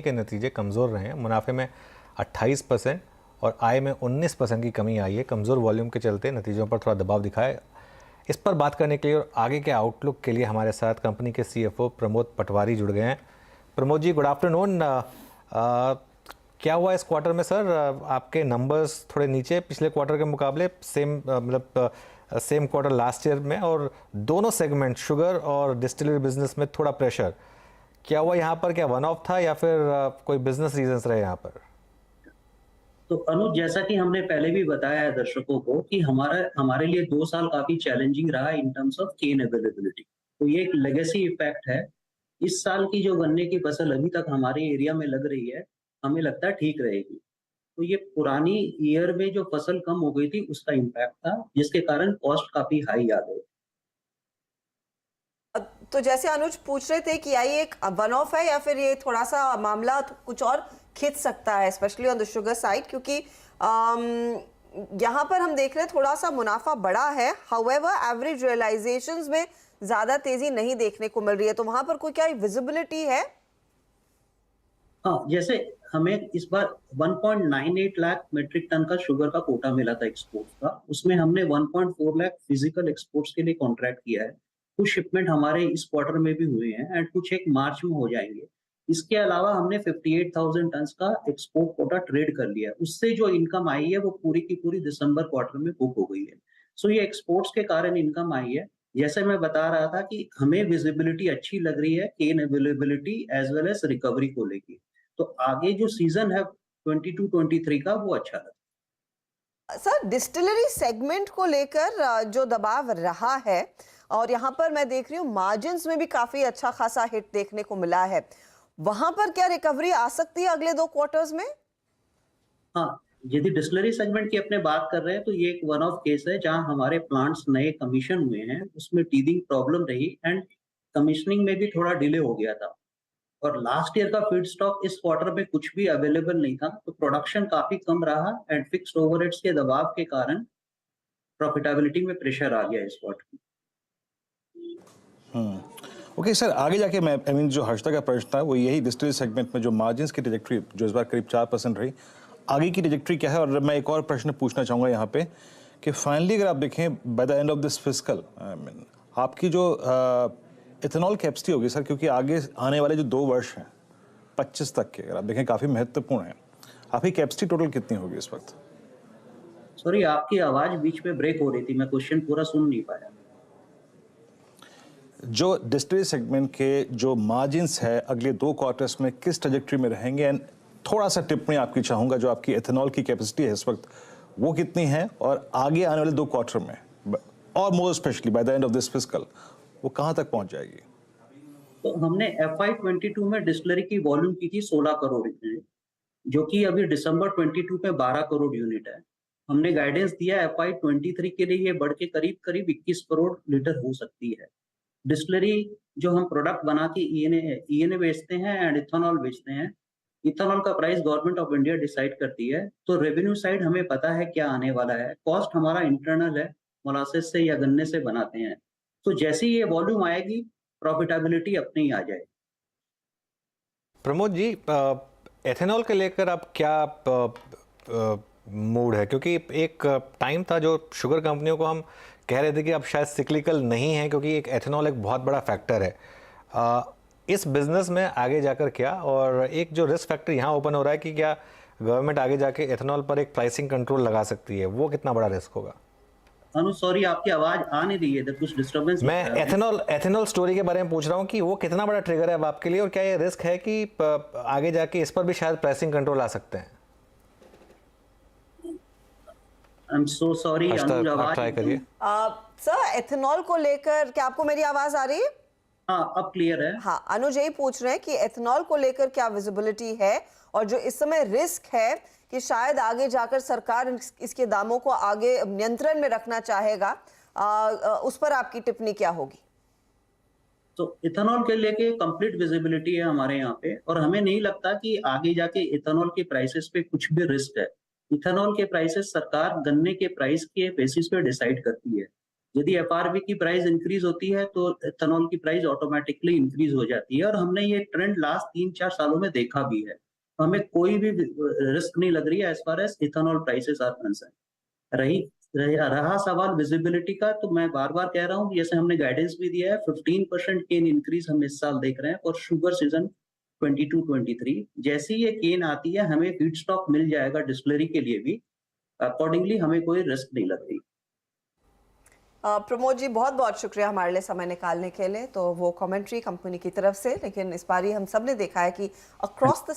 के नतीजे कमज़ोर रहे हैं। मुनाफे में 28% और आय में 19% की कमी आई है। कमज़ोर वॉल्यूम के चलते नतीजों पर थोड़ा दबाव दिखा है। इस पर बात करने के लिए और आगे के आउटलुक के लिए हमारे साथ कंपनी के CFO प्रमोद पटवारी जुड़ गए हैं। Pramod ji, good afternoon. क्या हुआ इस क्वार्टर में सर? आपके नंबर्स थोड़े नीचे पिछले क्वार्टर के मुकाबले, सेम क्वार्टर लास्ट ईयर में, और दोनों सेगमेंट शुगर और डिस्टिलरी बिजनेस में थोड़ा प्रेशर। क्या हुआ यहाँ पर? क्या वन ऑफ था या फिर कोई बिजनेस रीजंस रहे यहाँ पर? तो अनुज, जैसा कि हमने पहले भी बताया है दर्शकों को कि हमारे लिए 2 साल काफी चैलेंजिंग रहा in terms of cane availability. तो ये एक लेगेसी इफेक्ट है। इस साल की जो गन्ने की फसल अभी तक हमारे एरिया में लग रही है, हमें लगता है ठीक रहेगी। तो ये पुरानी ईयर में जो फसल कम हो गई थी उसका इम्पैक्ट था, जिसके कारण कॉस्ट काफी हाई आ गई। तो जैसे अनुज पूछ रहे थे कि क्या ये एक वन ऑफ है या फिर ये थोड़ा सा मामला कुछ और खिंच सकता है, specially on the sugar side, क्योंकि यहाँ पर हम देख रहे हैं थोड़ा सा मुनाफा बढ़ा है, हाउएवर एवरेज रियलाइजेशंस में ज्यादा तेजी नहीं देखने को मिल रही है। तो वहां पर कोई क्या विजिबिलिटी है? हाँ, जैसे हमें इस बार 1.98 लाख मेट्रिक टन का शुगर का कोटा मिला था एक्सपोर्ट्स का। उसमें हमने 1.4 लाख फिजिकल एक्सपोर्ट्स के लिए कॉन्ट्रैक्ट किया है। कुछ शिपमेंट हमारे इस क्वार्टर में भी हुए हैं एंड कुछ एक मार्च में हो जाएंगे। इसके अलावा हमने 58,000 टन का एक्सपोर्ट कोटा ट्रेड कर लिया है। उससे जो इनकम आई है वो पूरी की पूरी दिसंबर क्वार्टर में बुक हो गई है। सो ये एक्सपोर्ट्स के कारण इनकम आई है। जैसे मैं बता रहा था कि हमें विजिबिलिटी अच्छी लग रही है cane availability as well as recovery को लेके। तो आगे जो सीजन है 22-23 का वो अच्छा लगा। सर, डिस्टिलरी सेगमेंट को लेकर जो दबाव रहा है, और यहाँ पर मैं देख रही हूँ मार्जिन्स में भी काफी अच्छा खासा हिट देखने को मिला है, वहां पर क्या रिकवरी आ सकती है अगले 2 क्वार्टर्स में? हाँ, यदि डिस्टिलरी सेगमेंट की अपने बात कर रहे हैं तो ये एक वन ऑफ केस है जहां हमारे प्लांट्स नए कमीशन हुए हैं। उसमें टीदिंग प्रॉब्लम रही एंड कमीशनिंग में भी थोड़ा डिले हो गया था। और लास्ट ईयर का फीड स्टॉक इस क्वार्टर में कुछ भी अवेलेबल नहीं था, तो प्रोडक्शन काफी कम रहा एंड फिक्स्ड ओवरहेड्स के दबाव के कारण प्रॉफिटेबिलिटी में प्रेशर आ गया इस क्वार्टर में। ओके सर, आगे जाके मैं जो हर्षदा का प्रश्न था वो यही, डिस्टिलरी सेगमेंट में जो मार्जिन्स की ट्रेजेक्टरी जो इस बार करीब 4% रही, आगे की ट्रेजेक्टरी क्या है? और मैं एक और प्रश्न पूछना चाहूँगा यहाँ पे कि फाइनली अगर आप देखें bye the end of this fiscal, आपकी जो इथेनॉल कैपेसिटी होगी सर, क्योंकि आगे आने वाले जो 2 वर्ष हैं 25 तक के, अगर आप देखें काफ़ी महत्वपूर्ण है, आपकी कैपेसिटी टोटल कितनी होगी इस वक्त? सॉरी, आपकी आवाज बीच में ब्रेक हो रही थी, मैं क्वेश्चन पूरा सुन नहीं पाया। जो डिस्टिलरी सेगमेंट के जो मार्जिन्स है अगले 2 क्वार्टर्स में किस ट्रेजेक्टरी में रहेंगे, एंड थोड़ा सा टिप्पणी आपकी चाहूँगा, जो आपकी एथेनॉल की कैपेसिटी है इस वक्त वो कितनी है, और आगे आने वाले 2 क्वार्टर में और more specially by the end of this fiscal वो कहाँ तक पहुँच जाएगी? तो हमने FY22 में डिस्टिलरी की वॉल्यूम की थी 16 करोड़ यूनिट, जो कि अभी दिसंबर 22 में 12 करोड़ यूनिट है। हमने गाइडेंस दिया FY23 के लिए ये बढ़ के करीब करीब 21 करोड़ लीटर हो सकती है। डिस्टिलरी जो हम प्रोडक्ट बना के ईएनए बेचते हैं एंड इथेनॉल बेचते हैं। इथेनॉल का price government of India decide करती है। तो रेवेन्यू साइड हमें पता है क्या आने वाला है। कॉस्ट हमारा इंटरनल है, मोलासेस से या गन्ने से बनाते हैं। तो जैसे ही ये वॉल्यूम आएगी प्रॉफिटेबिलिटी अपने ही आ जाएगी। प्रमोद जी, एथेनॉल के लेकर अब क्या मूड है? क्योंकि एक टाइम था जो शुगर कंपनियों को हम कह रहे थे कि अब शायद सिक्लिकल नहीं है, क्योंकि एक एथेनॉल एक बहुत बड़ा फैक्टर है इस बिजनेस में आगे जाकर। क्या, और एक जो रिस्क फैक्टर यहाँ ओपन हो रहा है कि क्या गवर्नमेंट आगे जाके एथेनॉल पर एक प्राइसिंग कंट्रोल लगा सकती है, वो कितना बड़ा रिस्क होगा? अनु सॉरी, आपकी आवाज आ नहीं रही है, कुछ डिस्टर्बेंस। मैं एथेनॉल स्टोरी के बारे में पूछ रहा हूँ कि वो कितना बड़ा ट्रिगर है अब आपके लिए, और क्या ये रिस्क है कि आगे जाके इस पर भी शायद प्राइसिंग कंट्रोल आ सकते हैं? आई एम सो सॉरी अनुज, आवाज ट्राई करिए। सर, एथेनॉल को लेकर क्या आपको मेरी आवाज आ रही है? हाँ, अब क्लियर है। हाँ, अनुज यही पूछ रहे हैं कि एथेनॉल को लेकर क्या विजिबिलिटी है, और जो इस समय रिस्क है कि शायद आगे जाकर सरकार इसके दामों को आगे नियंत्रण में रखना चाहेगा, उस पर आपकी टिप्पणी क्या होगी? तो इथेनॉल के लेके कंप्लीट विजिबिलिटी है हमारे यहाँ पे, और हमें नहीं लगता कि आगे जाके इथेनॉल के प्राइसेस पे कुछ भी रिस्क है। इथेनॉल के प्राइसेस सरकार गन्ने के प्राइस के बेसिस पे डिसाइड करती है। यदि एफआरपी की प्राइस इंक्रीज होती है तो इथेनॉल की प्राइस ऑटोमेटिकली इंक्रीज हो जाती है, और हमने ये ट्रेंड लास्ट 3-4 सालों में देखा भी है। तो हमें कोई भी रिस्क नहीं लग रही है as far as ethanol prices are concern. रहा सवाल विजिबिलिटी का, तो मैं बार-बार कह रहा हूँ, जैसे हमने गाइडेंस भी दिया है, 15% केन इंक्रीज हम इस साल देख रहे हैं फॉर शुगर सीजन 22-23। जैसे ही ये केन आती है, हमें फीडस्टॉक मिल जाएगा डिस्टिलरी के लिए भी, अकॉर्डिंगली हमें कोई रिस्क नहीं लग रही। प्रमोद जी, बहुत बहुत शुक्रिया हमारे लिए समय निकालने के लिए। तो वो कमेंट्री कंपनी की तरफ से, लेकिन इस बारी हम सब ने देखा है कि अक्रॉस द